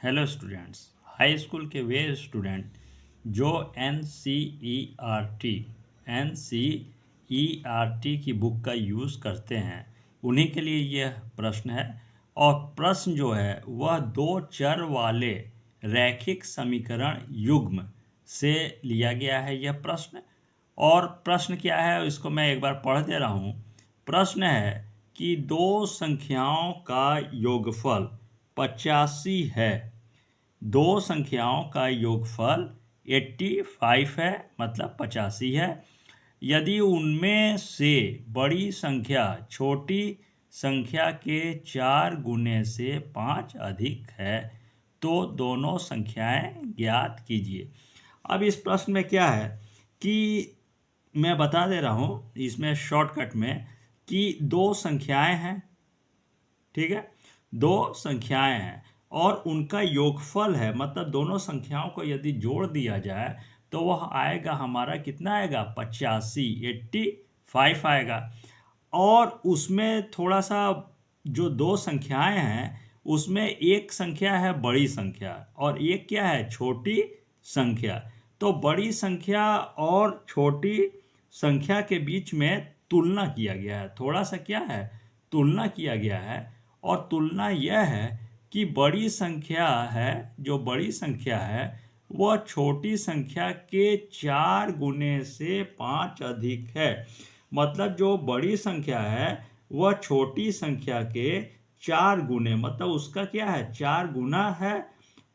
Hello students. High school के वे student जो N की बुक का यूज़ करते हैं उन्हीं के लिए यह प्रश्न है। और प्रश्न जो है वह दो चर वाले रैखिक समीकरण युग्म से लिया गया है यह प्रश्न। और प्रश्न क्या है इसको मैं एक बार पढ़ दे रहा हूँ। प्रश्न है कि दो संख्याओं का योगफल 85 है। दो संख्याओं का योगफल 85 है, मतलब 85 है। यदि उनमें से बड़ी संख्या छोटी संख्या के 4 गुने से 5 अधिक है तो दोनों संख्याएं ज्ञात कीजिए। अब इस प्रश्न में क्या है कि मैं बता दे रहा हूँ इसमें शॉर्टकट में कि दो संख्याएं हैं, ठीक है। दो संख्याएं हैं और उनका योगफल है, मतलब दोनों संख्याओं को यदि जोड़ दिया जाए तो वह आएगा हमारा कितना आएगा 85 आएगा। और उसमें थोड़ा सा जो दो संख्याएं हैं उसमें एक संख्या है बड़ी संख्या और एक क्या है छोटी संख्या। तो बड़ी संख्या और छोटी संख्या के बीच में तुलना किया गया है, थोड़ा सा क्या है तुलना किया गया है। और तुलना यह है कि बड़ी संख्या है, जो बड़ी संख्या है वह छोटी संख्या के 4 गुने से 5 अधिक है। मतलब जो बड़ी संख्या है वह छोटी संख्या के 4 गुने, मतलब उसका क्या है 4 गुना है।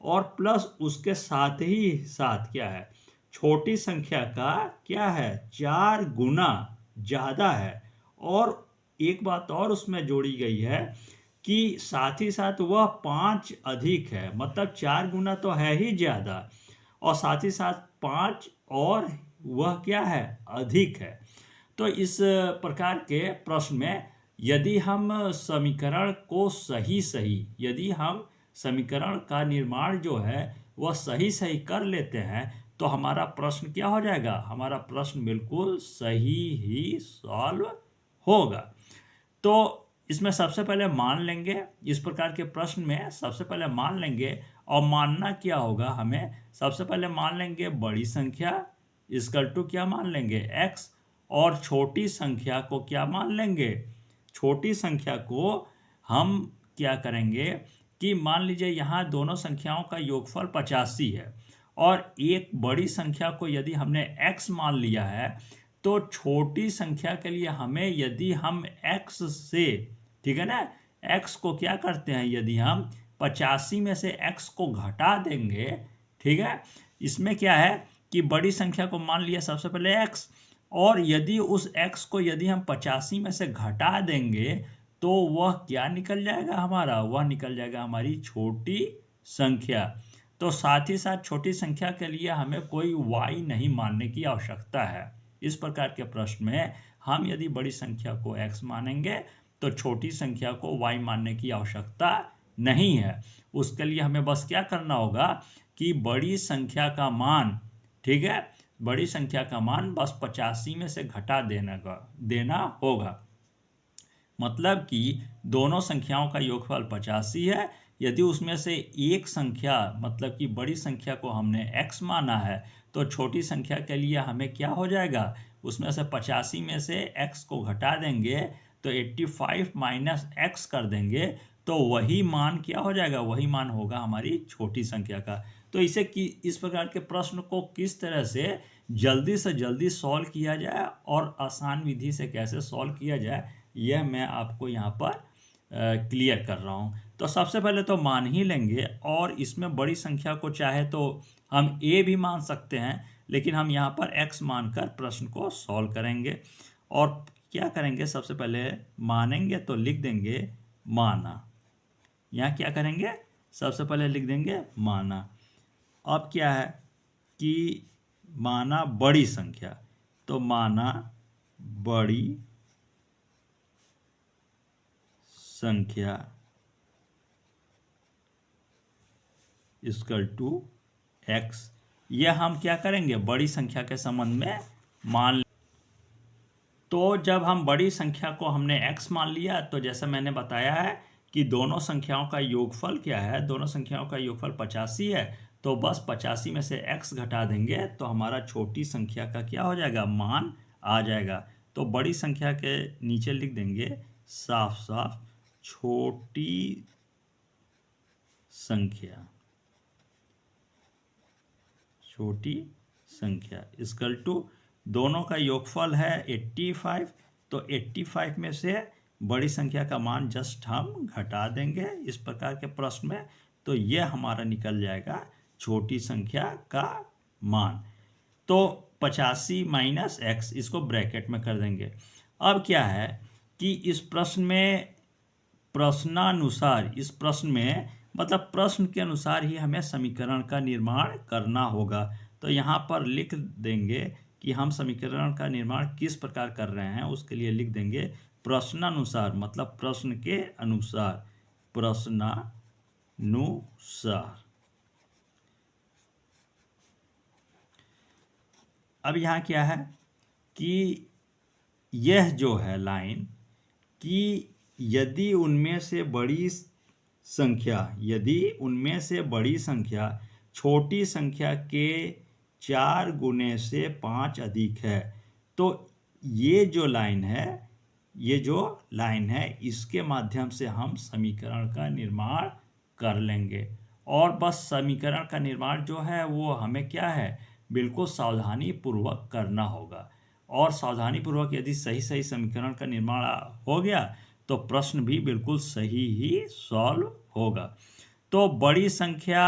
और प्लस उसके साथ ही साथ क्या है छोटी संख्या का क्या है 4 गुना ज़्यादा है। और एक बात और उसमें जोड़ी गई है कि साथ ही साथ वह 5 अधिक है, मतलब 4 गुना तो है ही ज़्यादा और साथ ही साथ 5 और वह क्या है अधिक है। तो इस प्रकार के प्रश्न में यदि हम समीकरण को यदि हम समीकरण का निर्माण जो है वह सही कर लेते हैं तो हमारा प्रश्न क्या हो जाएगा, हमारा प्रश्न बिल्कुल सही ही सॉल्व होगा। तो इसमें सबसे पहले मान लेंगे, इस प्रकार के प्रश्न में सबसे पहले मान लेंगे। और मानना क्या होगा, हमें सबसे पहले मान लेंगे बड़ी संख्या इक्वल टू क्या मान लेंगे x, और छोटी संख्या को क्या मान लेंगे, छोटी संख्या को हम क्या करेंगे कि मान लीजिए यहाँ दोनों संख्याओं का योगफल 85 है और एक बड़ी संख्या को यदि हमने x मान लिया है तो छोटी संख्या के लिए हमें यदि हम x से, ठीक है ना, x को क्या करते हैं यदि हम 85 में से x को घटा देंगे, ठीक है। इसमें क्या है कि बड़ी संख्या को मान लिया सबसे पहले x, और यदि उस x को यदि हम 85 में से घटा देंगे तो वह क्या निकल जाएगा हमारा, वह निकल जाएगा हमारी छोटी संख्या। तो साथ ही साथ छोटी संख्या के लिए हमें कोई y नहीं मानने की आवश्यकता है। इस प्रकार के प्रश्न में हम यदि बड़ी संख्या को x मानेंगे तो छोटी संख्या को y मानने की आवश्यकता नहीं है। उसके लिए हमें बस क्या करना होगा कि बड़ी संख्या का मान, ठीक है, बड़ी संख्या का मान बस 85 में से घटा देना होगा। मतलब कि दोनों संख्याओं का योगफल 85 है। यदि उसमें से एक संख्या, मतलब कि बड़ी संख्या को हमने x माना है तो छोटी संख्या के लिए हमें क्या हो जाएगा, उसमें से 85 में से x को घटा देंगे तो 85 माइनस x कर देंगे तो वही मान क्या हो जाएगा, वही मान होगा हमारी छोटी संख्या का। तो इस प्रकार के प्रश्न को किस तरह से जल्दी सॉल्व किया जाए और आसान विधि से कैसे सॉल्व किया जाए यह मैं आपको यहाँ पर क्लियर कर रहा हूँ। तो सबसे पहले तो मान ही लेंगे और इसमें बड़ी संख्या को चाहे तो हम a भी मान सकते हैं, लेकिन हम यहाँ पर x मानकर प्रश्न को सॉल्व करेंगे। और क्या करेंगे, सबसे पहले मानेंगे तो लिख देंगे माना। यहाँ क्या करेंगे, सबसे पहले लिख देंगे माना। अब क्या है कि माना बड़ी संख्या, तो माना बड़ी संख्या इक्वल टू x। यह हम क्या करेंगे बड़ी संख्या के संबंध में मान। तो जब हम बड़ी संख्या को हमने x मान लिया तो जैसे मैंने बताया है कि दोनों संख्याओं का योगफल क्या है, दोनों संख्याओं का योगफल 85 है, तो बस 85 में से x घटा देंगे तो हमारा छोटी संख्या का क्या हो जाएगा, मान आ जाएगा। तो बड़ी संख्या के नीचे लिख देंगे साफ साफ छोटी संख्या, छोटी संख्या इक्वल टू दोनों का योगफल है 85, तो 85 में से बड़ी संख्या का मान जस्ट हम घटा देंगे इस प्रकार के प्रश्न में, तो यह हमारा निकल जाएगा छोटी संख्या का मान। तो 85 माइनस एक्स इसको ब्रैकेट में कर देंगे। अब क्या है कि इस प्रश्न में प्रश्नानुसार, इस प्रश्न में मतलब प्रश्न के अनुसार ही हमें समीकरण का निर्माण करना होगा। तो यहाँ पर लिख देंगे कि हम समीकरण का निर्माण किस प्रकार कर रहे हैं, उसके लिए लिख देंगे प्रश्नानुसार, मतलब प्रश्न के अनुसार, प्रश्नानुसार। अब यहाँ क्या है कि यह जो है लाइन कि यदि उनमें से बड़ी संख्या, यदि उनमें से बड़ी संख्या छोटी संख्या के 4 गुने से 5 अधिक है, तो ये जो लाइन है, ये जो लाइन है इसके माध्यम से हम समीकरण का निर्माण कर लेंगे। और बस समीकरण का निर्माण जो है वो हमें क्या है, बिल्कुल सावधानी पूर्वक करना होगा। और सावधानी पूर्वक यदि सही सही समीकरण का निर्माण हो गया तो प्रश्न भी बिल्कुल सही ही सॉल्व होगा। तो बड़ी संख्या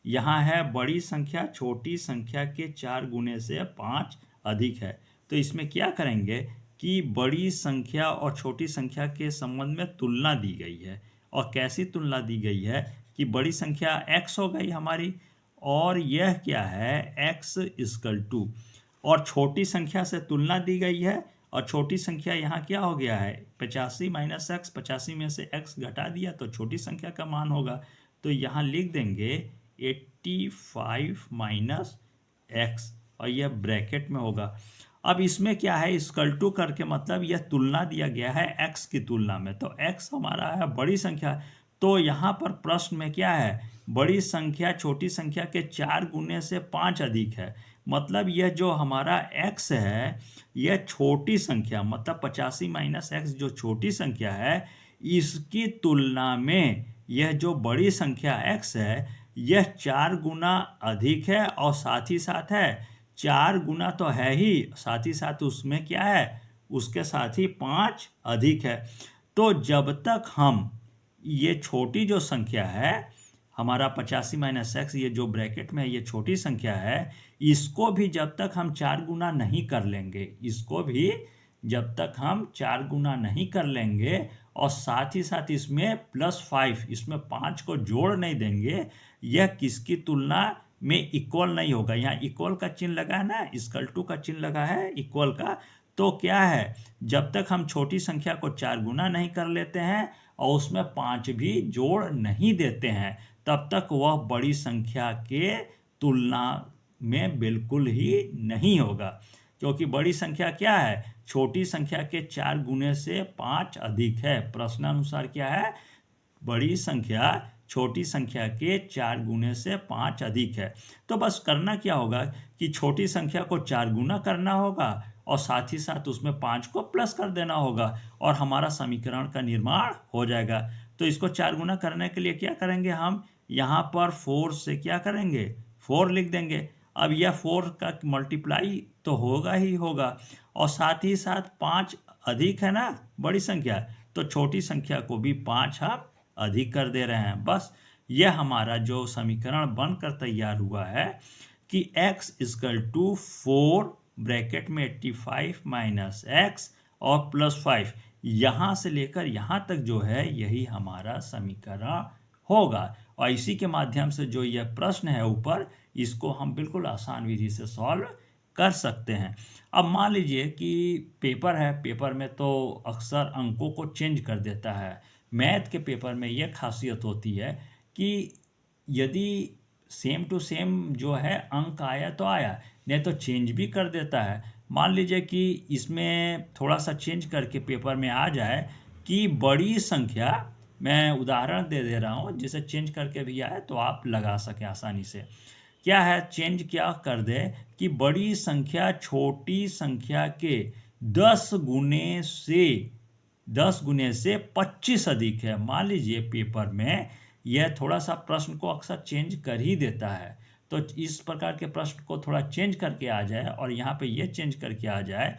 यहाँ है, बड़ी संख्या छोटी संख्या के 4 गुने से 5 अधिक है। तो इसमें क्या करेंगे कि बड़ी संख्या और छोटी संख्या के संबंध में तुलना दी गई है। और कैसी तुलना दी गई है कि बड़ी संख्या x हो गई हमारी, और यह क्या है x इक्वल टू, और छोटी संख्या से तुलना दी गई है, और छोटी संख्या यहाँ क्या हो गया है 85 माइनस एक्स, 85 में से x घटा दिया तो छोटी संख्या का मान होगा। तो यहाँ लिख देंगे 85 माइनस एक्स, और यह ब्रैकेट में होगा। अब इसमें क्या है, इक्वल टू करके मतलब यह तुलना दिया गया है x की तुलना में, तो x हमारा है बड़ी संख्या। तो यहाँ पर प्रश्न में क्या है, बड़ी संख्या छोटी संख्या के 4 गुने से 5 अधिक है, मतलब यह जो हमारा x है यह छोटी संख्या, मतलब 85 माइनस एक्स जो छोटी संख्या है इसकी तुलना में यह जो बड़ी संख्या x है यह 4 गुना अधिक है, और साथ ही साथ है 4 गुना तो है ही, साथ ही साथ उसमें क्या है, उसके साथ ही 5 अधिक है। तो जब तक हम ये छोटी जो संख्या है हमारा 85 माइनस एक्स, ये जो ब्रैकेट में ये छोटी संख्या है, इसको भी जब तक हम 4 गुना नहीं कर लेंगे, इसको भी जब तक हम 4 गुना नहीं कर लेंगे और साथ ही साथ इसमें +5, इसमें 5 को जोड़ नहीं देंगे, यह किसकी तुलना में इक्वल नहीं होगा। यहाँ इक्वल का चिन्ह लगा है ना, इक्वल टू का चिन्ह लगा है इक्वल का, तो क्या है जब तक हम छोटी संख्या को 4 गुना नहीं कर लेते हैं और उसमें 5 भी जोड़ नहीं देते हैं, तब तक वह बड़ी संख्या के तुलना में बिल्कुल ही नहीं होगा। क्योंकि बड़ी संख्या क्या है, छोटी संख्या के 4 गुने से 5 अधिक है। प्रश्नानुसार क्या है, बड़ी संख्या छोटी संख्या के 4 गुने से 5 अधिक है। तो बस करना क्या होगा कि छोटी संख्या को 4 गुना करना होगा और साथ ही साथ उसमें 5 को प्लस कर देना होगा और हमारा समीकरण का निर्माण हो जाएगा। तो इसको 4 गुना करने के लिए क्या करेंगे, हम यहाँ पर 4 से क्या करेंगे, 4 लिख देंगे। अब यह 4 का मल्टीप्लाई तो होगा ही होगा, और साथ ही साथ 5 अधिक है ना बड़ी संख्या, तो छोटी संख्या को भी 5 हम अधिक कर दे रहे हैं। बस यह हमारा जो समीकरण बनकर तैयार हुआ है कि x इक्वल टू 4 ब्रैकेट में 85 माइनस एक्स और +5, यहाँ से लेकर यहाँ तक जो है यही हमारा समीकरण होगा। और इसी के माध्यम से जो यह प्रश्न है ऊपर, इसको हम बिल्कुल आसान विधि से सॉल्व कर सकते हैं। अब मान लीजिए कि पेपर है, पेपर में तो अक्सर अंकों को चेंज कर देता है। मैथ के पेपर में यह खासियत होती है कि यदि सेम टू सेम जो है अंक आया तो आया, नहीं तो चेंज भी कर देता है। मान लीजिए कि इसमें थोड़ा सा चेंज करके पेपर में आ जाए कि बड़ी संख्या मैं उदाहरण दे दे रहा हूँ, जिसे चेंज करके भी आए तो आप लगा सकें आसानी से। क्या है, चेंज क्या कर दे कि बड़ी संख्या छोटी संख्या के 10 गुने से 25 अधिक है। मान लीजिए पेपर में यह थोड़ा सा प्रश्न को अक्सर चेंज कर ही देता है, तो इस प्रकार के प्रश्न को थोड़ा चेंज करके आ जाए और यहाँ पे ये चेंज करके आ जाए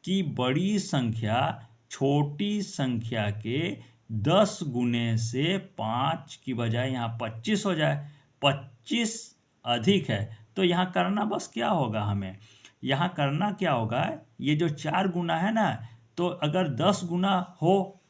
कि बड़ी संख्या छोटी संख्या के 10 गुने से 5 की बजाय यहाँ 25 हो जाए, 25 अधिक है। तो यहाँ करना बस क्या होगा, हमें यहाँ करना क्या होगा, ये जो 4 गुना है ना, तो अगर 10 गुना हो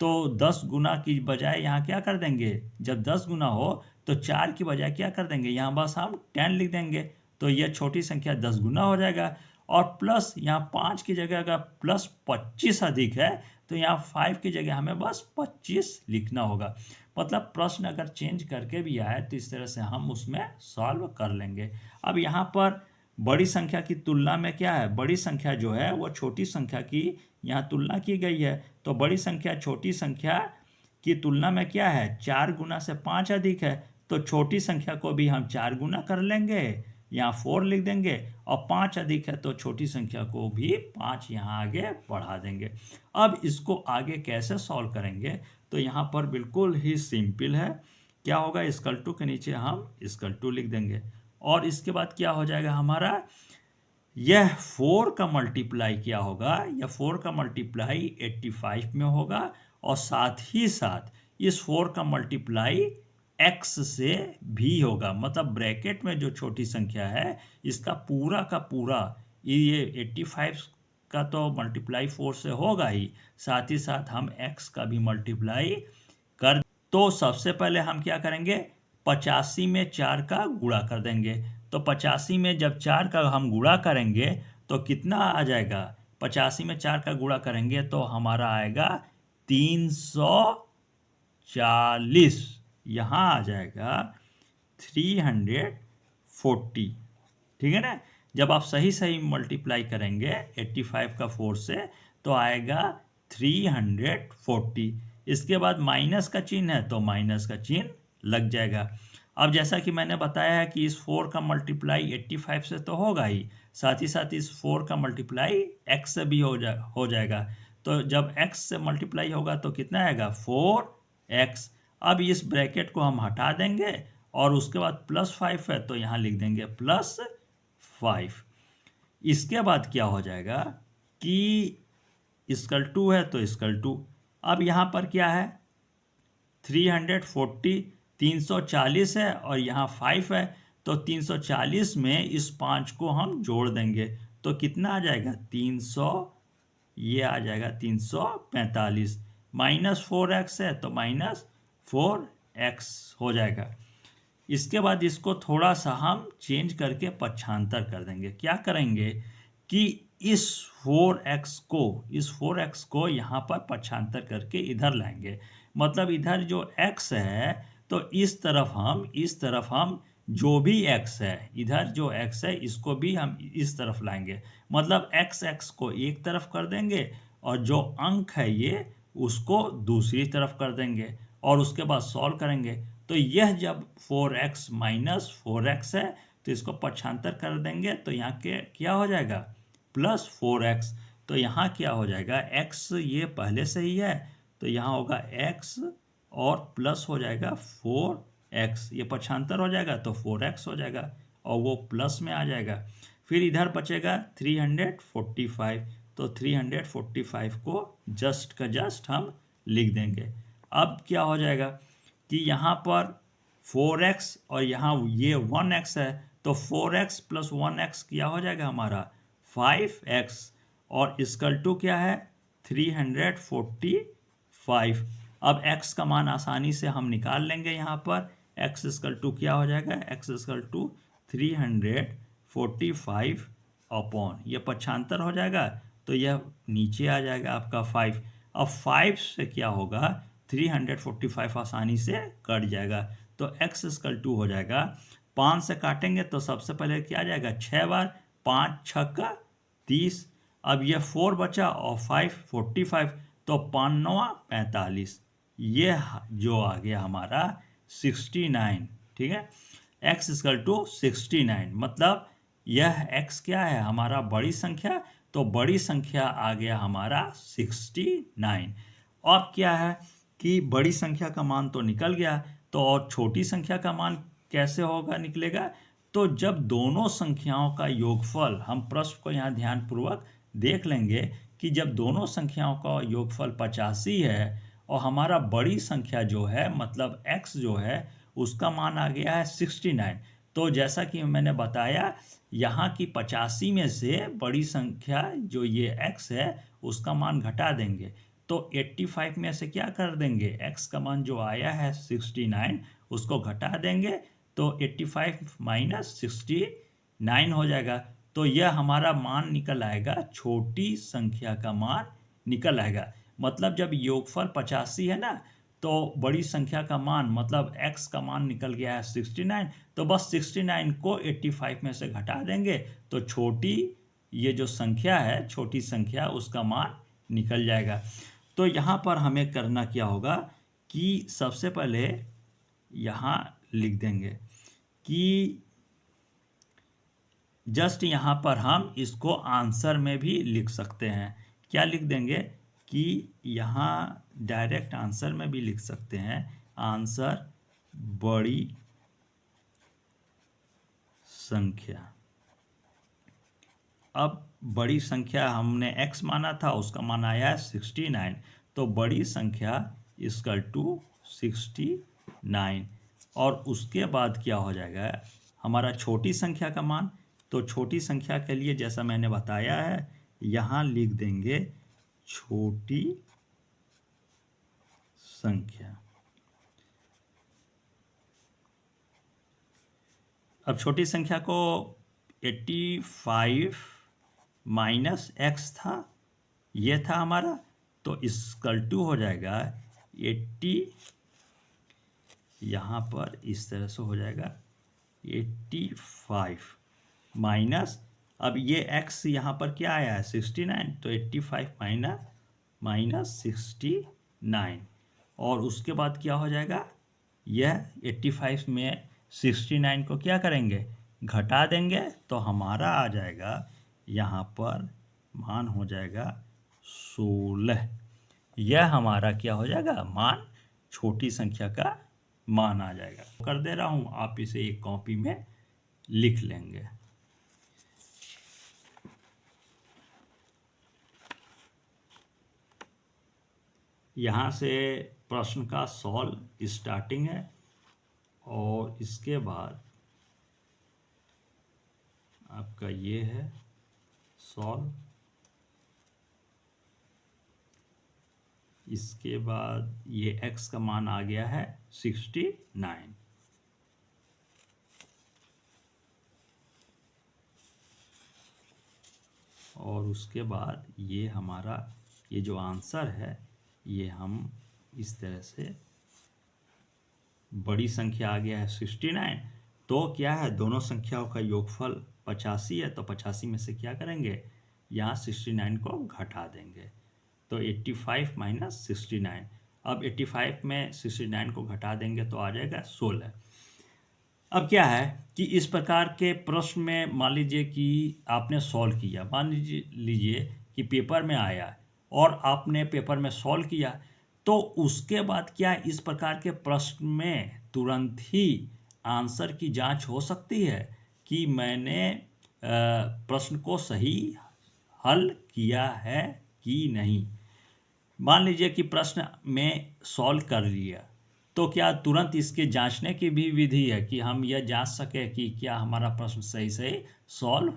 तो 10 गुना की बजाय यहाँ क्या कर देंगे, जब 10 गुना हो तो 4 की बजाय क्या कर देंगे, यहाँ बस हम 10 लिख देंगे, तो यह छोटी संख्या 10 गुना हो जाएगा। और प्लस यहाँ 5 की जगह अगर प्लस 25 अधिक है तो यहाँ 5 की जगह हमें बस 25 लिखना होगा। मतलब प्रश्न अगर चेंज करके भी आए तो इस तरह से हम उसमें सॉल्व कर लेंगे। अब यहाँ पर बड़ी संख्या की तुलना में क्या है, बड़ी संख्या जो है वो छोटी संख्या की यहाँ तुलना की गई है, तो बड़ी संख्या छोटी संख्या की तुलना में क्या है, 4 गुना से 5 अधिक है, तो छोटी संख्या को भी हम 4 गुना कर लेंगे, यहाँ 4 लिख देंगे, और 5 अधिक है तो छोटी संख्या को भी 5 यहाँ आगे बढ़ा देंगे। अब इसको आगे कैसे सॉल्व करेंगे, तो यहाँ पर बिल्कुल ही सिंपल है। क्या होगा, इक्वल टू के नीचे हम इक्वल टू लिख देंगे, और इसके बाद क्या हो जाएगा हमारा, यह 4 का मल्टीप्लाई क्या होगा, यह 4 का मल्टीप्लाई 85 में होगा, और साथ ही साथ इस 4 का मल्टीप्लाई x से भी होगा। मतलब ब्रैकेट में जो छोटी संख्या है इसका पूरा का पूरा ये 85 का तो मल्टीप्लाई 4 से होगा ही, साथ ही साथ हम x का भी मल्टीप्लाई कर। तो सबसे पहले हम क्या करेंगे, 85 में 4 का गुणा कर देंगे। तो 85 में जब 4 का हम गुणा करेंगे तो कितना आ जाएगा, 85 में 4 का गुणा करेंगे तो हमारा आएगा 340, यहाँ आ जाएगा 340। ठीक है ना, जब आप सही सही मल्टीप्लाई करेंगे 85 का 4 से तो आएगा 340। इसके बाद माइनस का चिन्ह है तो माइनस का चिन्ह लग जाएगा। अब जैसा कि मैंने बताया है कि इस 4 का मल्टीप्लाई 85 से तो होगा ही, साथ ही साथ इस 4 का मल्टीप्लाई x से भी हो जाएगा। तो जब x से मल्टीप्लाई होगा तो कितना आएगा, 4x। अब इस ब्रैकेट को हम हटा देंगे और उसके बाद +5 है तो यहाँ लिख देंगे +5। इसके बाद क्या हो जाएगा कि इक्वल टू है तो इक्वल टू, अब यहाँ पर क्या है 340, 340 है और यहाँ 5 है, तो 340 में इस 5 को हम जोड़ देंगे तो कितना आ जाएगा 300, ये आ जाएगा 345, -4x है तो -4x हो जाएगा। इसके बाद इसको थोड़ा सा हम चेंज करके पक्षांतर कर देंगे। क्या करेंगे कि इस 4x को यहाँ पर पक्षांतर करके इधर लाएंगे। मतलब इधर जो x है तो इस तरफ हम जो भी x है, इधर जो x है इसको भी हम इस तरफ लाएंगे। मतलब x को एक तरफ कर देंगे और जो अंक है ये उसको दूसरी तरफ कर देंगे और उसके बाद सॉल्व करेंगे। तो यह जब 4x माइनस 4x है तो इसको पक्षांतर कर देंगे तो यहाँ के क्या हो जाएगा +4x। तो यहाँ क्या हो जाएगा, x ये पहले से ही है तो यहाँ होगा x और प्लस हो जाएगा 4x, ये पक्षांतर हो जाएगा तो 4x हो जाएगा और वो प्लस में आ जाएगा। फिर इधर बचेगा 345, तो 345 को जस्ट का जस्ट हम लिख देंगे। अब क्या हो जाएगा कि यहाँ पर 4x और यहाँ ये 1x है तो 4x + 1x क्या हो जाएगा हमारा 5x, और इक्वल टू क्या है 345। अब x का मान आसानी से हम निकाल लेंगे। यहाँ पर x इक्वल टू क्या हो जाएगा, x इक्वल टू 345 अपॉन, ये पक्षांतर हो जाएगा तो यह नीचे आ जाएगा आपका 5। अब 5 से क्या होगा 345 आसानी से कट जाएगा तो x इक्वल टू हो जाएगा 5 से काटेंगे तो सबसे पहले क्या आ जाएगा 6 बार, 5 6 30। अब यह 4 बचा और 5 45 तो 5 9 45, ये जो आ गया हमारा 69, ठीक है। x इक्वल टू 69, मतलब यह x क्या है, हमारा बड़ी संख्या, तो बड़ी संख्या आ गया हमारा 69। अब क्या है कि बड़ी संख्या का मान तो निकल गया, तो और छोटी संख्या का मान कैसे होगा, निकलेगा, तो जब दोनों संख्याओं का योगफल, हम प्रश्न को यहाँ ध्यानपूर्वक देख लेंगे कि जब दोनों संख्याओं का योगफल 85 है और हमारा बड़ी संख्या जो है मतलब x जो है उसका मान आ गया है 69, तो जैसा कि मैंने बताया यहाँ की 85 में से बड़ी संख्या जो ये x है उसका मान घटा देंगे, तो 85 में से क्या कर देंगे, x का मान जो आया है 69 उसको घटा देंगे, तो 85 माइनस 69 हो जाएगा, तो यह हमारा मान निकल आएगा, छोटी संख्या का मान निकल आएगा। मतलब जब योगफल 85 है ना, तो बड़ी संख्या का मान मतलब x का मान निकल गया है 69, तो बस 69 को 85 में से घटा देंगे, तो छोटी ये जो संख्या है, छोटी संख्या, उसका मान निकल जाएगा। तो यहाँ पर हमें करना क्या होगा कि सबसे पहले यहाँ लिख देंगे कि जस्ट यहाँ पर हम इसको आंसर में भी लिख सकते हैं। क्या लिख देंगे कि यहाँ डायरेक्ट आंसर में भी लिख सकते हैं, आंसर बड़ी संख्या। अब बड़ी संख्या हमने x माना था, उसका मान आया है 69, तो बड़ी संख्या इक्वल टू 69, और उसके बाद क्या हो जाएगा हमारा छोटी संख्या का मान, तो छोटी संख्या के लिए जैसा मैंने बताया है यहाँ लिख देंगे छोटी संख्या। अब छोटी संख्या को 85 माइनस x था, ये था हमारा, तो इक्वल टू हो जाएगा 80, यहाँ पर इस तरह से हो जाएगा 85 माइनस, अब ये x यहाँ पर क्या आया है 69, तो 85 माइनस 69, और उसके बाद क्या हो जाएगा, यह 85 में 69 को क्या करेंगे, घटा देंगे, तो हमारा आ जाएगा यहाँ पर मान हो जाएगा 16। यह हमारा क्या हो जाएगा, मान, छोटी संख्या का मान आ जाएगा। कर दे रहा हूँ, आप इसे एक कॉपी में लिख लेंगे। यहाँ से प्रश्न का सॉल्व स्टार्टिंग है, और इसके बाद आपका ये है सॉल्व, इसके बाद ये x का मान आ गया है 69, और उसके बाद ये हमारा ये जो आंसर है ये हम इस तरह से, बड़ी संख्या आ गया है 69, तो क्या है दोनों संख्याओं का योगफल 85 है, तो 85 में से क्या करेंगे, यहाँ 69 को घटा देंगे, तो 85 माइनस 69, अब 85 में 69 को घटा देंगे तो आ जाएगा 16। अब क्या है कि इस प्रकार के प्रश्न में मान लीजिए कि आपने सॉल्व किया, मान लीजिए कि पेपर में आया और आपने पेपर में सॉल्व किया, तो उसके बाद क्या इस प्रकार के प्रश्न में तुरंत ही आंसर की जांच हो सकती है कि मैंने प्रश्न को सही हल किया है कि नहीं। मान लीजिए कि प्रश्न में सॉल्व कर लिया, तो क्या तुरंत इसके जांचने की भी विधि है कि हम यह जांच सके कि क्या हमारा प्रश्न सही सही सॉल्व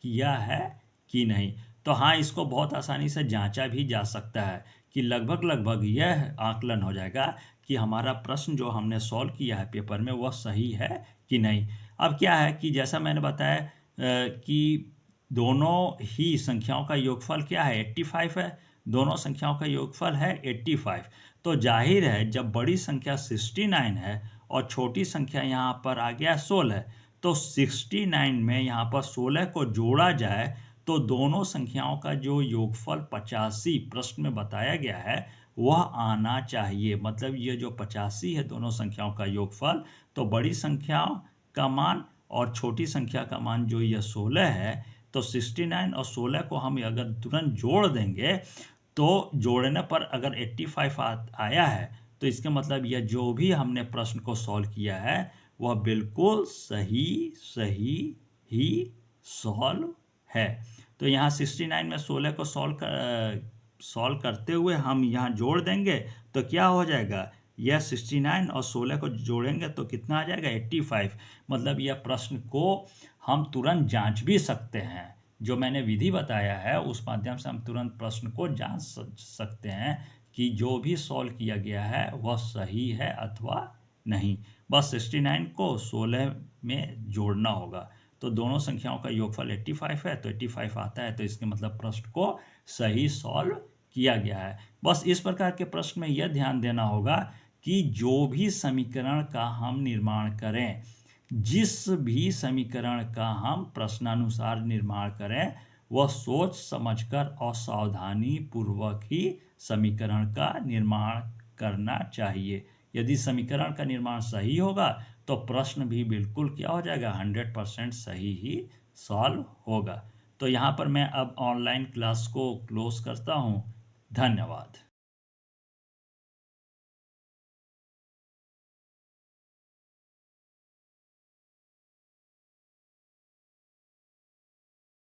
किया है कि नहीं। तो हाँ, इसको बहुत आसानी से जांचा भी जा सकता है कि लगभग यह आकलन हो जाएगा कि हमारा प्रश्न जो हमने सॉल्व किया है पेपर में वह सही है कि नहीं। अब क्या है कि जैसा मैंने बताया कि दोनों ही संख्याओं का योगफल क्या है 85 है, दोनों संख्याओं का योगफल है 85, तो जाहिर है जब बड़ी संख्या 69 है और छोटी संख्या यहाँ पर आ गया 16, तो 69 में यहाँ पर 16 को जोड़ा जाए तो दोनों संख्याओं का जो योगफल 85 प्रश्न में बताया गया है वह आना चाहिए। मतलब ये जो 85 है दोनों संख्याओं का योगफल, तो बड़ी संख्याओं का मान और छोटी संख्या का मान जो यह 16 है, तो 69 और 16 को हम अगर तुरंत जोड़ देंगे तो जोड़ने पर अगर 85 आया है, तो इसका मतलब यह जो भी हमने प्रश्न को सॉल्व किया है वह बिल्कुल सही सही ही सॉल्व है। तो यहाँ 69 में 16 को सॉल्व करते हुए हम यहाँ जोड़ देंगे तो क्या हो जाएगा, यह 69 और 16 को जोड़ेंगे तो कितना आ जाएगा 85। मतलब यह प्रश्न को हम तुरंत जांच भी सकते हैं। जो मैंने विधि बताया है उस माध्यम से हम तुरंत प्रश्न को जांच सकते हैं कि जो भी सॉल्व किया गया है वह सही है अथवा नहीं। बस 69 को 16 में जोड़ना होगा। तो दोनों संख्याओं का योगफल 85 है, तो 85 आता है, तो इसके मतलब प्रश्न को सही सॉल्व किया गया है। बस इस प्रकार के प्रश्न में यह ध्यान देना होगा कि जो भी समीकरण का हम निर्माण करें, जिस भी समीकरण का हम प्रश्नानुसार निर्माण करें, वह सोच समझकर और सावधानी पूर्वक ही समीकरण का निर्माण करना चाहिए। यदि समीकरण का निर्माण सही होगा तो प्रश्न भी बिल्कुल क्या हो जाएगा, 100% सही ही सॉल्व होगा। तो यहाँ पर मैं अब ऑनलाइन क्लास को क्लोज करता हूँ। धन्यवाद।